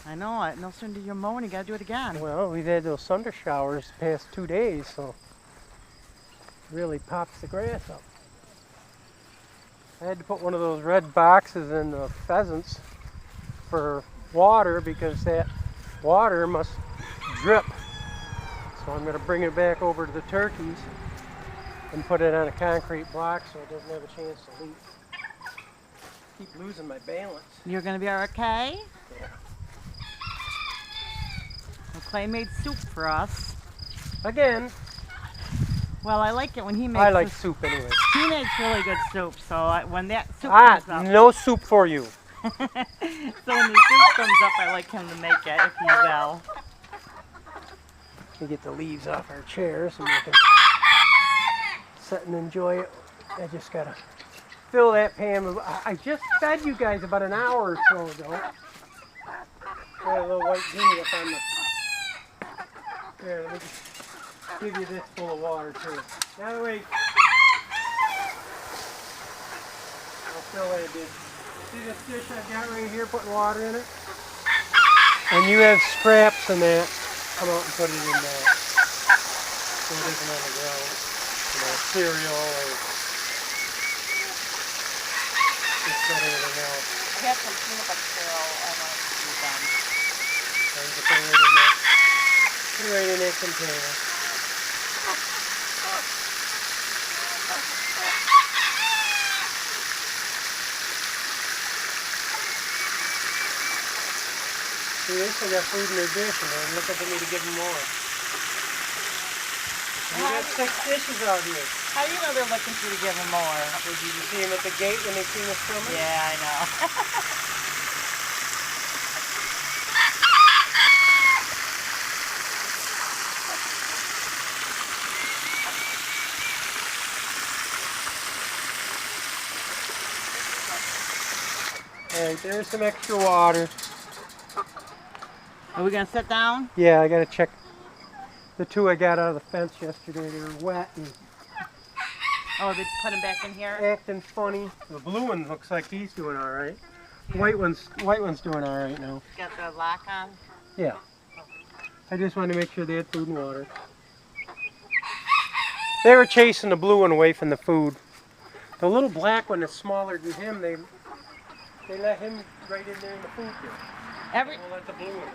I know it. No sooner do you mow and you gotta do it again. Well, we've had those thunder showers the past 2 days, so it really pops the grass up. I had to put one of those red boxes in the pheasants for water because that water must drip. So I'm going to bring it back over to the turkeys and put it on a concrete block so it doesn't have a chance to leak. Keep losing my balance. You're gonna be okay? Yeah. Well, Clay made soup for us. Again, Well, I like it when he makes I like this- soup anyway. He makes really good soup, so when that soup Ah, comes up, no soup for you. so when the soup comes up, I like him to make it if he will. We get the leaves off our chairs and we can sit and enjoy it. I just gotta fill that pan. I just fed you guys about an hour or so ago. Got a little white guinea up on the. Here, let me just give you this full of water too. Now wait. I'll fill that dish. See this dish I've got right here, putting water in it? When you have scraps in that, come out and put it in that. So it isn't on the ground. You know, cereal or just about anything else. I have some peanut butter cereal. I want to do them. So you can put it right in that. Put it right in that container. See, they still got food in their dish and they're looking for me to give them more. We got 6 dishes out here. How do you know they're looking for you to give them more? Did you see them at the gate when they seen us coming? Yeah, I know. Alright, there's some extra water. Are we gonna sit down? Yeah, I gotta check the 2 I got out of the fence yesterday. They were wet and Oh, they put them back in here? acting funny. The blue one looks like he's doing alright. White one's doing alright now. Got the lock on? Yeah. I just wanted to make sure they had food and water. They were chasing the blue one away from the food. The little black one is smaller than him. They let him right in there in the food pit. Every They'll let the blue one in.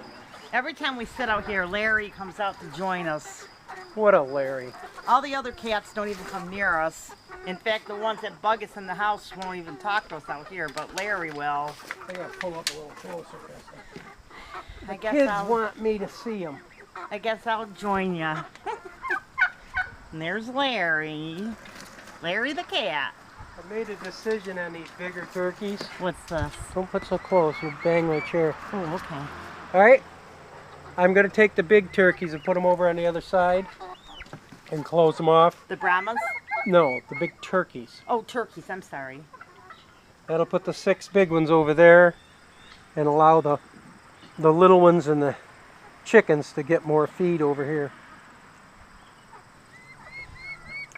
every time we sit out here, Larry comes out to join us. What a Larry. All the other cats don't even come near us. In fact, the ones that bug us in the house won't even talk to us out here, but Larry will. I gotta pull up a little closer. I guess Kids I'll, want me to see them. I guess I'll join you. And there's Larry. Larry the cat. I made a decision on these bigger turkeys. What's this? Don't put so close, you'll bang my chair. Oh, okay. Alright? I'm gonna take the big turkeys and put them over on the other side and close them off. The Brahmas? No, the big turkeys. Oh, turkeys, I'm sorry. That'll put the 6 big ones over there and allow the little ones and the chickens to get more feed over here.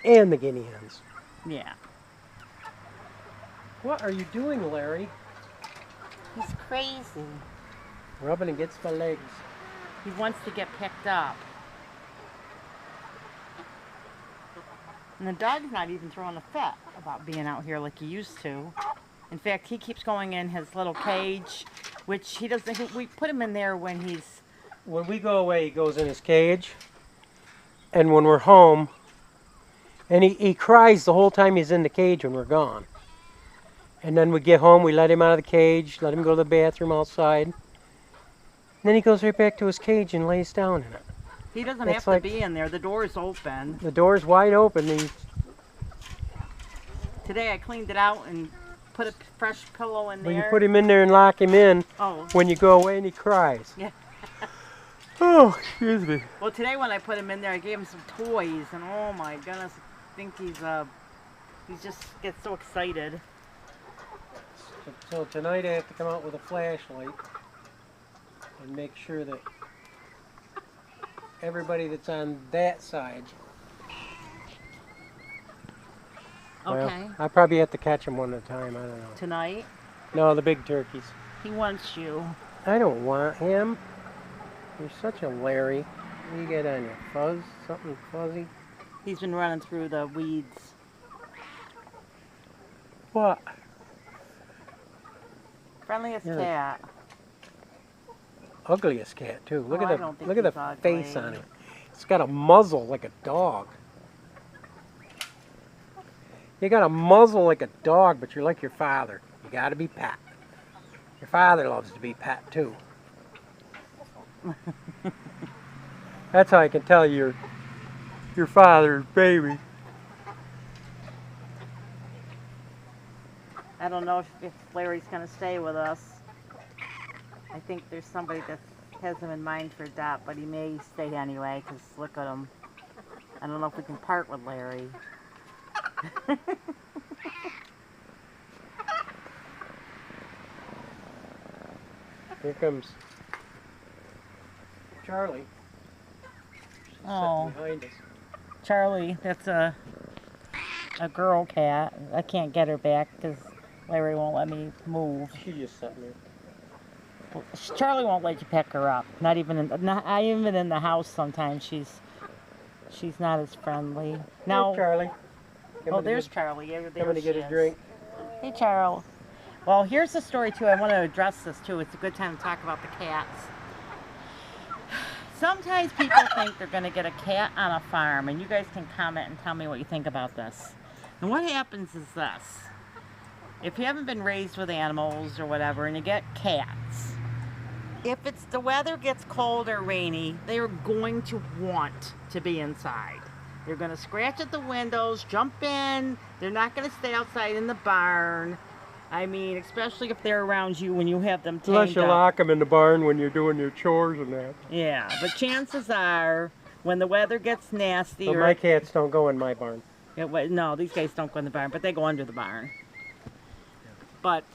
And the guinea hens. Yeah. What are you doing, Larry? He's crazy. Rubbing against my legs. He wants to get picked up. And the dog's not even throwing a fit about being out here like he used to. In fact, he keeps going in his little cage, which he doesn't. We put him in there when he's. When we go away, he goes in his cage. And when we're home, and he cries the whole time he's in the cage when we're gone. And then we get home, we let him out of the cage, let him go to the bathroom outside. And then he goes right back to his cage and lays down in it. He doesn't It's have to like- be in there. The door's open. The door's wide open. Today I cleaned it out and put a fresh pillow in When there. you put him in there and lock him in, Oh, when you go away and he cries. Yeah. Oh, excuse me. well, today when I put him in there, I gave him some toys, and oh my goodness, I think he just gets so excited. So tonight I have to come out with a flashlight and make sure that everybody that's on that side. Okay. Well, I probably have to catch them one at a time. I don't know. Tonight, No, the big turkeys. he wants you. I don't want him. You're such a Larry. What do you get on your fuzz? Something fuzzy? He's been running through the weeds. What? Friendliest Yeah. cat. Ugliest cat too. Look Oh, I at don't the think look at he's the face ugly. on it. It's got a muzzle like a dog. You got a muzzle like a dog, but you're like your father. You gotta be pet. Your father loves to be pet too. That's how I can tell you're your father's baby. I don't know if Larry's going to stay with us. I think there's somebody that has him in mind for adopt, but he may stay anyway, because look at him. I don't know if we can part with Larry. Here comes Charlie. She's Oh. sitting behind us. Charlie, that's a girl cat. I can't get her back because Larry won't let me move. She's just sitting there. Charlie won't let you pick her up. Not even in the house. Sometimes she's not as friendly. Now, There's Charlie. oh, there's Charlie. Yeah, there Coming to she get his is. drink. Hey, Charles. Well, here's the story too. I want to address this too. It's a good time to talk about the cats. Sometimes people think they're going to get a cat on a farm, and you guys can comment and tell me what you think about this. And what happens is this. If you haven't been raised with animals or whatever, and you get cats, if it's the weather gets cold or rainy, they are going to want to be inside. They're going to scratch at the windows, jump in. They're not going to stay outside in the barn. I mean, especially if they're around you when you have them tamed Unless you up. lock them in the barn when you're doing your chores and that. Yeah, but chances are, when the weather gets nasty, But or my cats don't go in my barn. no, these guys don't go in the barn, but they go under the barn. But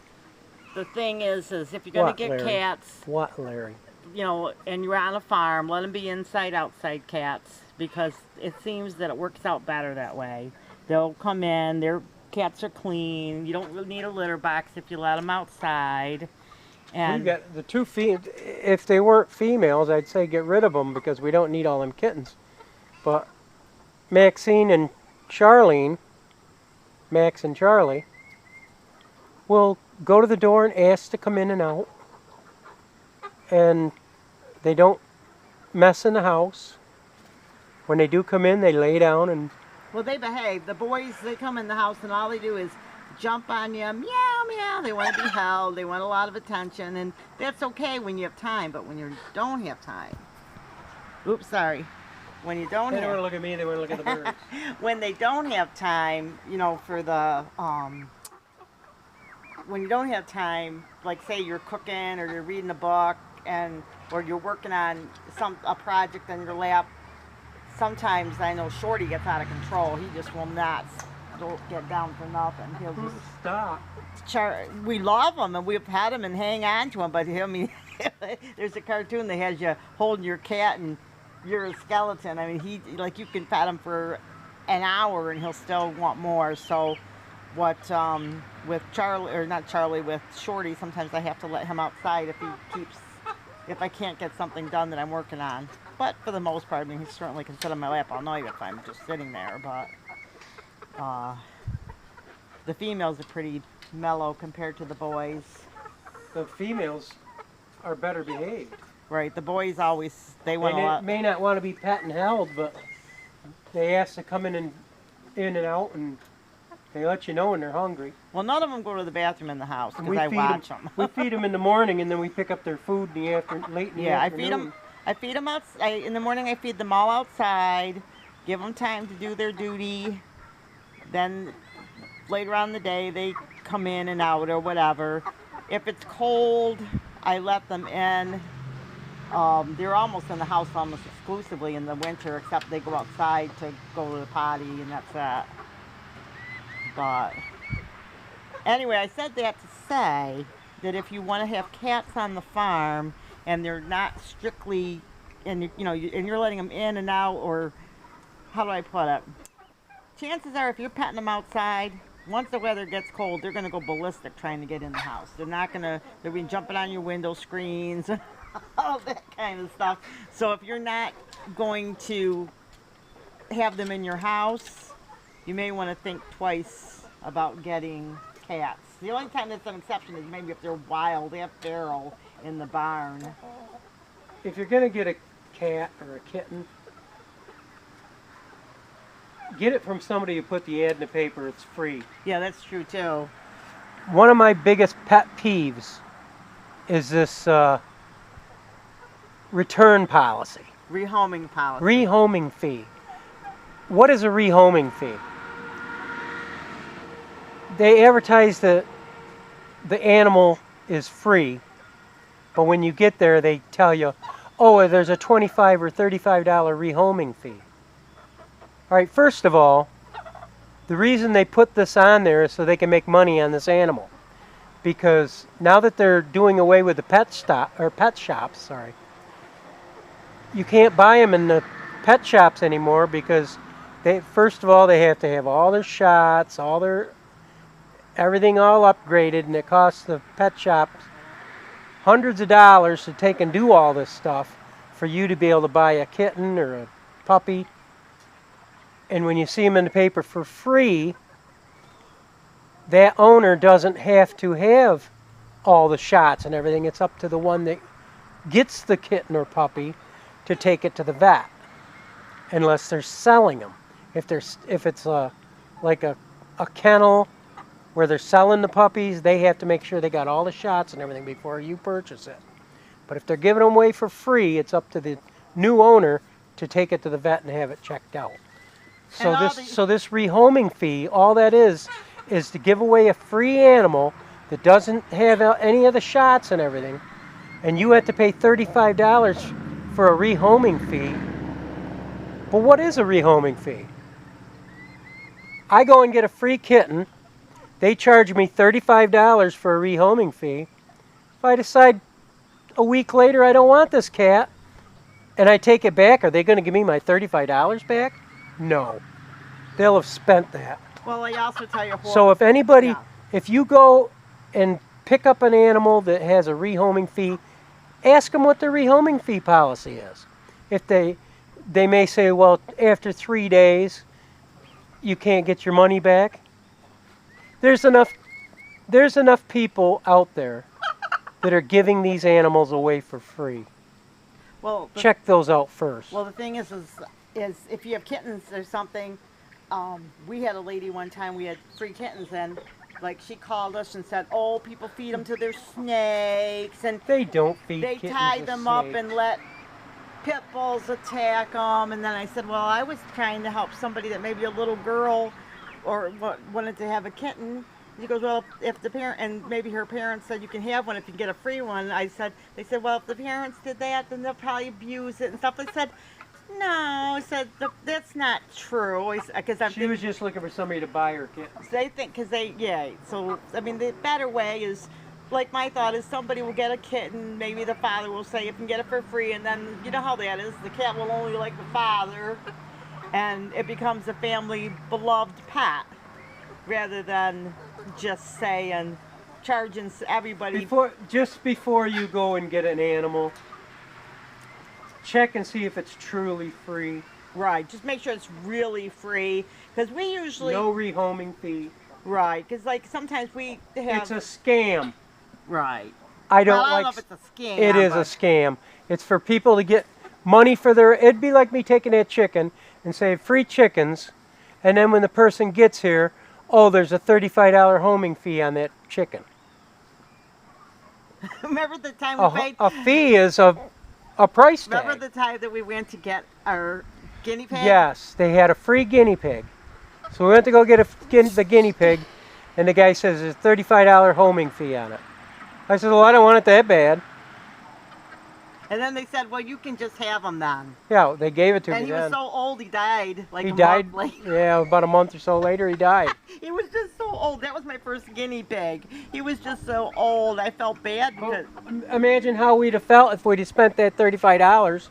the thing is if you're going What, to get Larry? cats, What, Larry? you know, and you're on a farm, let them be inside-outside cats, because it seems that it works out better that way. They'll come in, their cats are clean. You don't really need a litter box if you let them outside. And We got the two if they weren't females, I'd say get rid of them because we don't need all them kittens. But Maxine and Charlene, Max and Charlie, will go to the door and ask to come in and out. And they don't mess in the house. When they do come in, they lay down and well, they behave. The boys, they come in the house and all they do is jump on you, meow, meow. They want to be held. They want a lot of attention, and that's okay when you have time, but when you don't have time. Oops, sorry. When you don't they have... don't want to look at me, they want to look at the birds. When they don't have time, you know, for the... when you don't have time, like say you're cooking or you're reading a book, or you're working on a project on your lap, sometimes I know Shorty gets out of control. He just will not get down for nothing. He'll just Stop. we love him and we've had him and hang on to him, but I mean, there's a cartoon that has you holding your cat and you're a skeleton. I mean, like you can pet him for an hour and he'll still want more. So what with Charlie, or not Charlie, with Shorty, sometimes I have to let him outside if I can't get something done that I'm working on. But for the most part, I mean, he certainly can sit on my lap all night if I'm just sitting there. But the females are pretty mellow compared to the boys. The females are better behaved. Right, the boys always, they want a lot. May not want to be pet and held, but they ask to come in and out, and they let you know when they're hungry. Well, none of them go to the bathroom in the house And because I watch them. We feed them in the morning, and then we pick up their food in the late in the Yeah, afternoon. I feed them outside. In the morning, I feed them all outside, give them time to do their duty. Then later on in the day, they come in and out or whatever. If it's cold, I let them in. They're almost in the house almost exclusively in the winter, except they go outside to go to the potty, and that's that. But anyway, I said that to say that if you want to have cats on the farm and they're not strictly, and you're letting them in and out, or how do I put it? Chances are, if you're petting them outside, once the weather gets cold, they're gonna go ballistic trying to get in the house. They'll be jumping on your window screens and all that kind of stuff. So if you're not going to have them in your house, you may want to think twice about getting cats. The only time that's an exception is maybe if they're wild, they have feral in the barn. If you're gonna get a cat or a kitten, get it from somebody who put the ad in the paper. It's free. Yeah, that's true too. One of my biggest pet peeves is this return policy. Rehoming policy. Rehoming fee. What is a rehoming fee? They advertise that the animal is free, but when you get there, they tell you, oh, there's a $25 or $35 rehoming fee. All right, first of all, the reason they put this on there is so they can make money on this animal. Because now that they're doing away with the pet shops, you can't buy them in the pet shops anymore because first of all, they have to have all their shots, everything all upgraded, and it costs the pet shops hundreds of dollars to take and do all this stuff for you to be able to buy a kitten or a puppy. And when you see them in the paper for free, that owner doesn't have to have all the shots and everything. It's up to the one that gets the kitten or puppy to take it to the vet, unless they're selling them. If it's like a kennel where they're selling the puppies, they have to make sure they got all the shots and everything before you purchase it. But if they're giving them away for free, it's up to the new owner to take it to the vet and have it checked out. So this rehoming fee, all that is to give away a free animal that doesn't have any of the shots and everything, and you have to pay $35 for a rehoming fee. But what is a rehoming fee? I go and get a free kitten. They charge me $35 for a rehoming fee. If I decide a week later I don't want this cat and I take it back, are they going to give me my $35 back? No. They'll have spent that. Well, I also tell you. So if you go and pick up an animal that has a rehoming fee, ask them what their rehoming fee policy is. If they may say, well, after 3 days, you can't get your money back. There's enough people out there that are giving these animals away for free. Well, check those out first. Well, the thing is if you have kittens or something, we had a lady one time, we had free kittens, and like she called us and said, oh, people feed them to their snakes, and they don't feed they kittens tie to them snakes. up and let pit bulls attack them. And then I said, well, I was trying to help somebody that maybe a little girl or wanted to have a kitten. He goes, well, if the parent, and maybe her parents said you can have one if you can get a free one. They said, well, if the parents did that, then they'll probably abuse it and stuff. I said, no, I said, that's not true. She was just looking for somebody to buy her kitten. They think, so, I mean, the better way is, like my thought is somebody will get a kitten, maybe the father will say you can get it for free, and then, you know how that is, the cat will only like the father, and it becomes a family beloved pet, rather than just saying, charging everybody. Just before you go and get an animal, check and see if it's truly free. Right, just make sure it's really free, because we usually... No rehoming fee. Right, because like sometimes we have... It's a scam. Right. I don't know if it's a scam. It is a scam. It's for people to get money for their... It'd be like me taking that chicken and say free chickens, and then when the person gets here, oh, there's a $35 homing fee on that chicken. Remember the time we paid... A fee is a price tag. Remember the time that we went to get our guinea pig? Yes, they had a free guinea pig. So we went to go get the guinea pig, and the guy says there's a $35 homing fee on it. I said, well, I don't want it that bad. And then they said, well, you can just have them then. Yeah, they gave it to me then. And he was so old, he died like he a died, month later. Yeah, about a month or so later, he died. He was just so old. That was my first guinea pig. He was just so old. I felt bad because... Imagine how we'd have felt if we'd have spent that $35,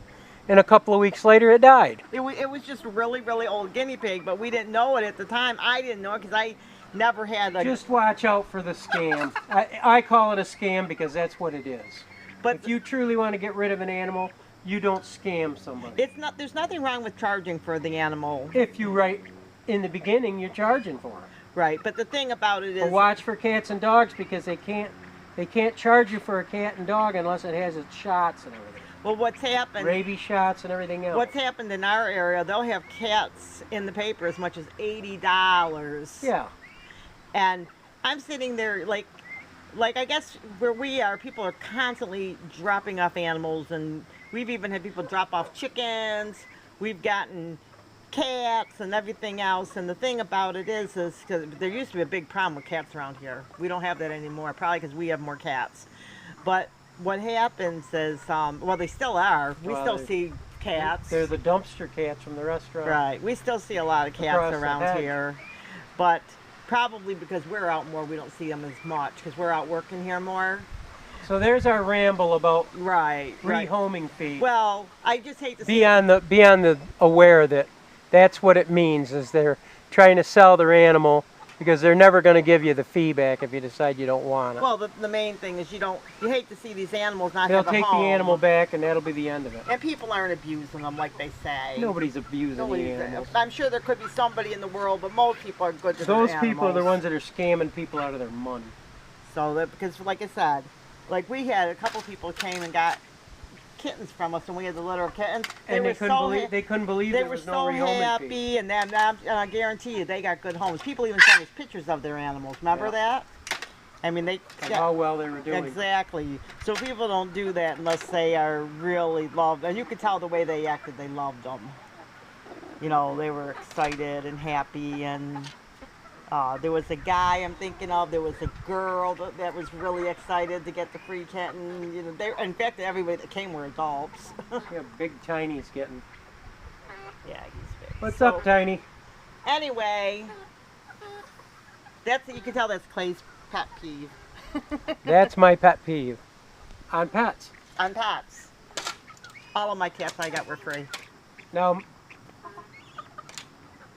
and a couple of weeks later, it died. It was just a really, really old guinea pig, but we didn't know it at the time. I didn't know it because never had a... Just watch out for the scam. I call it a scam because that's what it is. But if you truly want to get rid of an animal, you don't scam somebody. it's not. There's nothing wrong with charging for the animal. If you write in the beginning, you're charging for it. Right, but the thing about it is... But watch for cats and dogs because they can't charge you for a cat and dog unless it has its shots and everything. Well, what's happened... Rabies shots and everything else. What's happened in our area, they'll have cats in the paper as much as $80. Yeah. And I'm sitting there like I guess where we are, people are constantly dropping off animals, and we've even had people drop off chickens. We've gotten cats and everything else. And the thing about it is because there used to be a big problem with cats around here. We don't have that anymore, probably because we have more cats. But what happens is, well, they still are. We still see cats. They're the dumpster cats from the restaurant. Right. We still see a lot of cats around here. But probably because we're out more, we don't see them as much because we're out working here more. So there's our ramble about rehoming rehoming fees. Well, I just hate to be on the aware that that's what it means, is they're trying to sell their animal because they're never going to give you the fee back if you decide you don't want it. Well, the main thing is you hate to see these animals not They'll have a home. take the animal back and that'll be the end of it. And people aren't abusing them like they say. Nobody's abusing the animals. I'm sure there could be somebody in the world, but most people are good to their Those animals. people are the ones that are scamming people out of their money. So because like I said, like we had a couple people came and got kittens from us, and we had the litter of kittens. They couldn't believe there was no rehoming fee. They were so happy, and I guarantee you they got good homes. People even sent us pictures of their animals. Remember that? I mean, how well they were doing. Exactly. So people don't do that unless they are really loved, and you could tell the way they acted. They loved them. You know, they were excited and happy, and there was a guy I'm thinking of. There was a girl that was really excited to get the free kitten. You know, in fact, everybody that came were adults. Yeah, Big Tiny's getting. Yeah, he's big. What's up, Tiny? Anyway, you can tell that's Clay's pet peeve. That's my pet peeve. On pets. On pets. All of my cats I got were free. Now,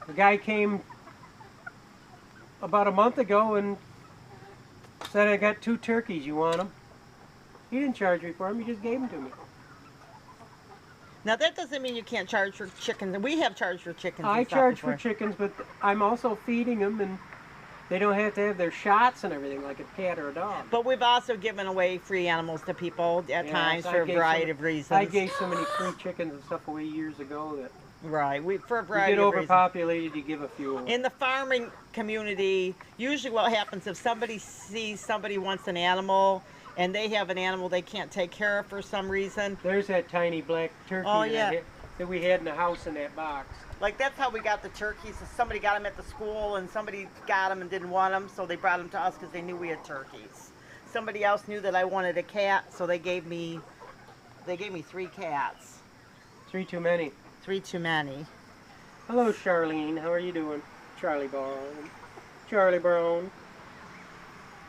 the guy came about a month ago and said, I got 2 turkeys, you want them? He didn't charge me for them, he just gave them to me. Now that doesn't mean you can't charge for chickens. We have charged for chickens. I charge for chickens, but I'm also feeding them, and they don't have to have their shots and everything like a cat or a dog. But we've also given away free animals to people at times for a variety of reasons. I gave so many free chickens and stuff away years ago that... Right, for a variety of reasons. You get overpopulated, you give a few away. In the farming community, usually what happens if somebody sees somebody wants an animal and they have an animal they can't take care of for some reason. There's that tiny black turkey that we had in the house in that box. Like that's how we got the turkeys. Somebody got them at the school and somebody got them and didn't want them, so they brought them to us because they knew we had turkeys. Somebody else knew that I wanted a cat, so they gave me 3 cats. 3 too many. 3 too many. Hello, Charlene. How are you doing? Charlie Brown. Charlie Brown.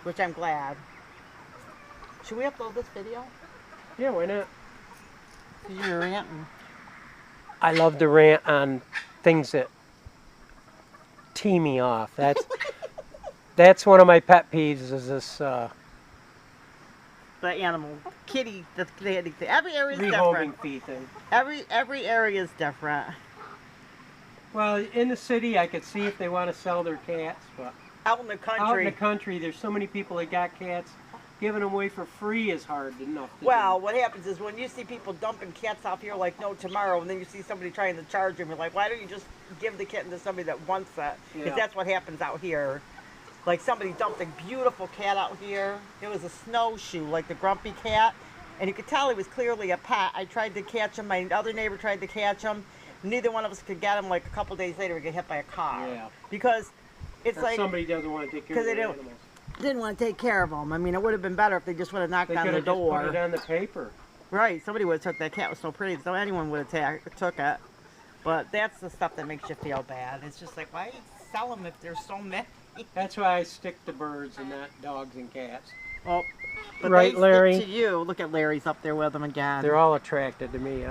Which I'm glad. Should we upload this video? Yeah, why not? You're ranting. I love to rant on things that tee me off. That's one of my pet peeves is this... the animal, kitty, every area is rehoming different. fee thing. Every area is different. Well, in the city, I could see if they want to sell their cats, but out in the country, there's so many people that got cats. Giving them away for free is hard enough to do. What happens is when you see people dumping cats off here like no tomorrow, and then you see somebody trying to charge them, you're like, why don't you just give the kitten to somebody that wants it? Because that's what happens out here. Like somebody dumped a beautiful cat out here. It was a snowshoe, like the grumpy cat. And you could tell he was clearly a pet. I tried to catch him. My other neighbor tried to catch him. Neither one of us could get him. Like a couple days later, we get hit by a car. Yeah. Because it's like... somebody doesn't want to take care of their animals. Didn't want to take care of them. I mean, it would have been better if they just would have knocked on the door. They could have just put it on the paper. Right. Somebody would have took that cat. It was so pretty. So anyone would have took it. But that's the stuff that makes you feel bad. It's just like, why sell them if there's so many? That's why I stick to birds and not dogs and cats. Well, but right, they Larry? stick to you. Look at Larry's up there with them again. They're all attracted to me.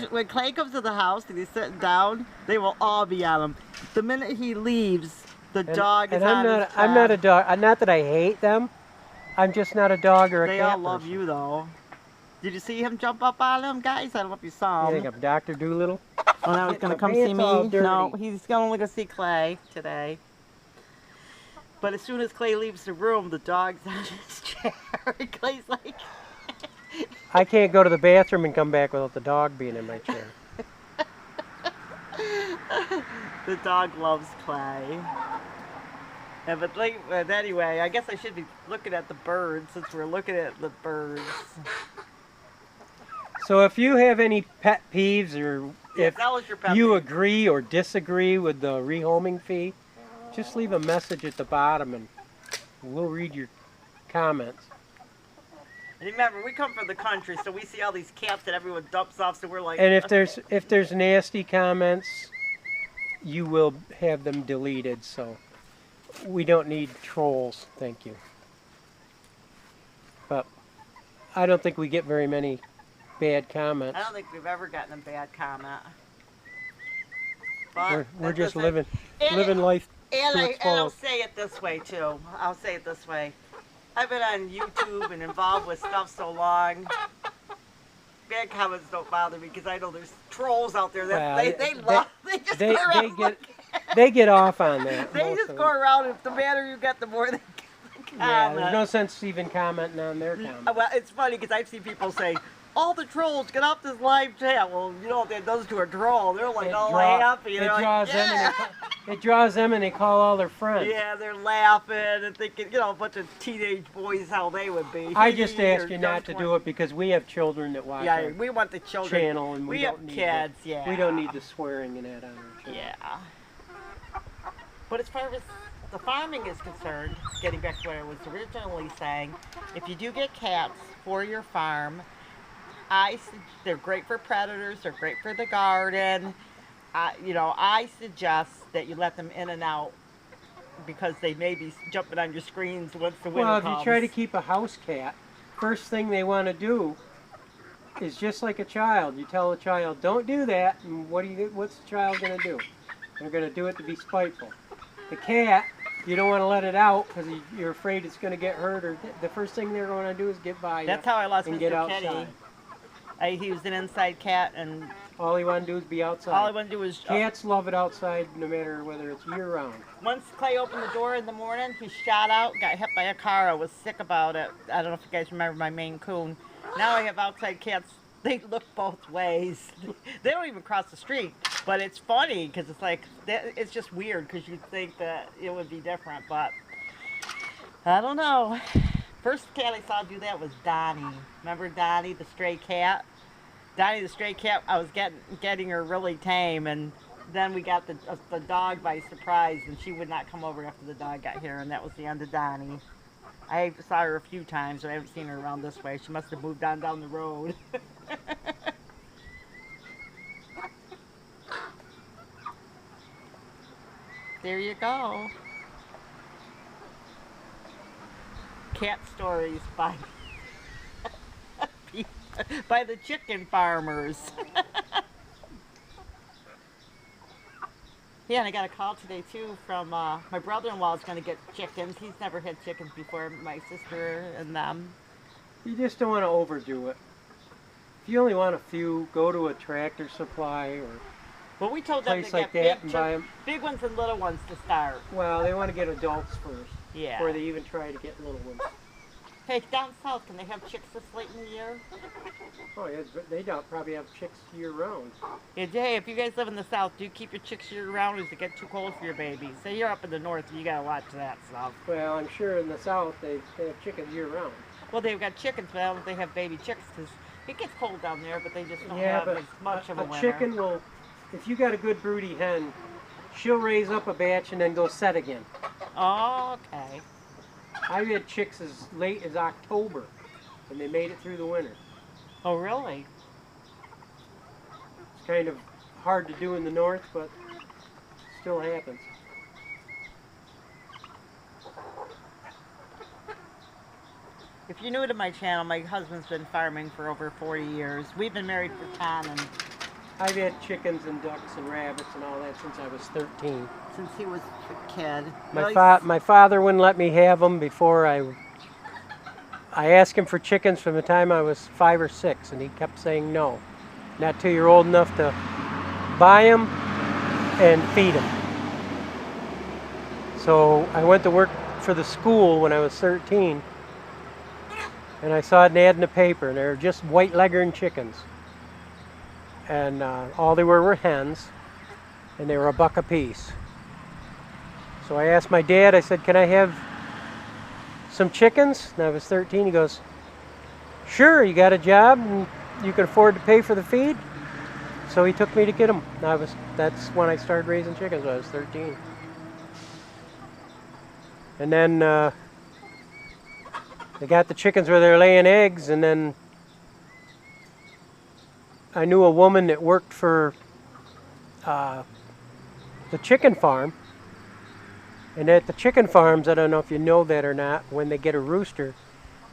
When Clay comes to the house and he's sitting down, they will all be on him. The minute he leaves, The dog is and on his I'm not a track. dog. Not that I hate them. I'm just not a dog or a They cat all love person. you though. Did you see him jump up on him, guys? I don't know if you saw You him. think I'm Dr. Doolittle? Oh, now he's Getting gonna my come see pants all me. dirty. No, he's only gonna see Clay today. But as soon as Clay leaves the room, the dog's on his chair. Clay's like, I can't go to the bathroom and come back without the dog being in my chair. the dog loves Clay. Yeah, but anyway, I guess I should be looking at the birds since we're looking at the birds. So if you have any pet peeves, or Yeah, if tell us your pet you peeve. agree or disagree with the rehoming fee, just leave a message at the bottom and we'll read your comments. And remember, we come from the country, so we see all these cats that everyone dumps off, so we're like... And if there's nasty comments, you will have them deleted, so we don't need trolls, thank you. But I don't think we get very many bad comments. I don't think we've ever gotten a bad comment. But We're just living living life to its And I'll fullest. say it this way too. I'll say it this way. I've been on YouTube and involved with stuff so long. Bad comments don't bother me because I know there's trolls out there that Well, they just go around they get off on that. they most just of go them. around. If the madder you get, the more they comment. Yeah, there's no sense even commenting on their comments. Well, it's funny because I've seen people say, all the trolls, get off this live chat. Well, you know what that does to a troll. They're like all happy. They're like, yeah. It draws them and they call all their friends. Yeah, they're laughing and thinking, you know, a bunch of teenage boys how they would be. I just ask you not to do it because we have children that watch Yeah, our we want the children. channel and we have don't need kids, yeah. We don't need the swearing and that on our channel. Yeah. But as far as the farming is concerned, getting back to what I was originally saying, if you do get cats for your farm, they're great for predators, they're great for the garden. You know, I suggest that you let them in and out because they may be jumping on your screens once the winter comes. Well, if you try to keep a house cat, first thing they want to do is just like a child. You tell a child, don't do that, and what's the child going to do? They're going to do it to be spiteful. The cat, you don't want to let it out because you're afraid it's going to get hurt, or the first thing they're going to do is get by you. That's how I lost and Mr. get Kenny. outside. He was an inside cat, and all he wanted to do is be outside. all he wanted to do was... Cats love it outside no matter whether it's year-round. Once Clay opened the door in the morning, he shot out, got hit by a car. I was sick about it. I don't know if you guys remember my Maine Coon. Now I have outside cats. They look both ways. They don't even cross the street. But it's funny because it's like, it's just weird because you'd think that it would be different. But I don't know. First cat I saw do that was Donnie. Remember Donnie, the stray cat? Donnie, the stray cat, I was getting her really tame, and then we got the dog by surprise, and she would not come over after the dog got here, and that was the end of Donnie. I saw her a few times, but I haven't seen her around this way. She must have moved on down the road. There you go. Cat stories by by the chicken farmers. Yeah, and I got a call today too from my brother-in-law is going to get chickens. He's never had chickens before, my sister and them. You just don't want to overdo it. If you only want a few, go to a Tractor Supply or Well, we told them place to like get that and buy them. big ones and little ones to start. Well, they want to get adults first Yeah. before they even try to get little ones. Hey, down south, can they have chicks this late in the year? Oh, yeah, but they don't probably have chicks year-round. Yeah, hey, if you guys live in the south, do you keep your chicks year-round or does it get too cold for your babies? Say you're up in the north, you gotta watch that stuff. Well, I'm sure in the south they have chickens year-round. Well, they've got chickens, but I don't know if they have baby chicks because it gets cold down there, but they just don't Yeah, have but as much of a winter. chicken will, if you got a good broody hen, she'll raise up a batch and then go set again. Oh, okay. I've had chicks as late as October, and they made it through the winter. Oh, really? It's kind of hard to do in the north, but still happens. If you're new to my channel, my husband's been farming for over 40 years. We've been married for 10, and I've had chickens and ducks and rabbits and all that since I was 13. Since he was a kid. My father wouldn't let me have them before I asked him for chickens from the time I was 5 or 6, and he kept saying no. Not till you're old enough to buy them and feed them. So I went to work for the school when I was 13, and I saw an ad in the paper, and they were just white leghorn chickens. And all they were hens, and they were $1 a piece. So I asked my dad, I said, can I have some chickens? And I was 13. He goes, sure, you got a job and you can afford to pay for the feed? So he took me to get them. That's when I started raising chickens when I was 13. And then they got the chickens where they're laying eggs, and then I knew a woman that worked for the chicken farm. And at the chicken farms, I don't know if you know that or not, when they get a rooster,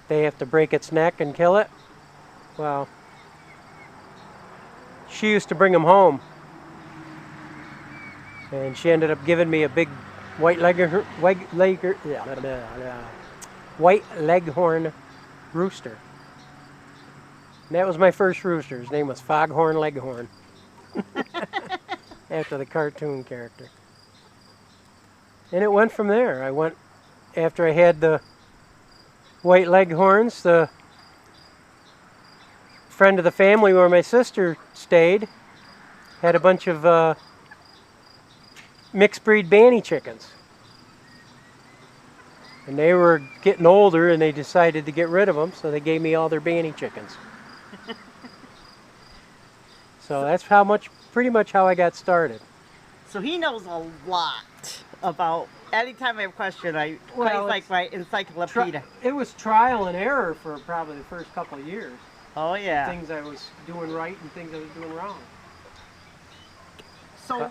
they have to break its neck and kill it. Well, she used to bring them home. And she ended up giving me a big white leghorn rooster. And that was my first rooster. His name was Foghorn Leghorn. After the cartoon character. And it went from there. After I had the white leghorns, the friend of the family where my sister stayed had a bunch of mixed breed banty chickens. And they were getting older, and they decided to get rid of them, so they gave me all their banty chickens. So that's pretty much how I got started. So he knows a lot about, anytime I have a question, he's like my encyclopedia. It was trial and error for probably the first couple of years. Oh yeah. Things I was doing right and things I was doing wrong. So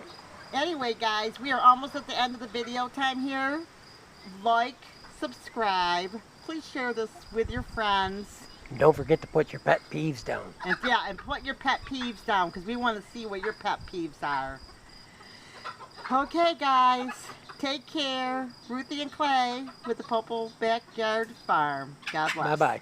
anyway guys, we are almost at the end of the video time here. Like, subscribe, please share this with your friends. Don't forget to put your pet peeves down. And and put your pet peeves down, because we want to see what your pet peeves are. Okay guys, take care. Ruthie and Clay with the Popple Backyard Farm. God bless. Bye-bye.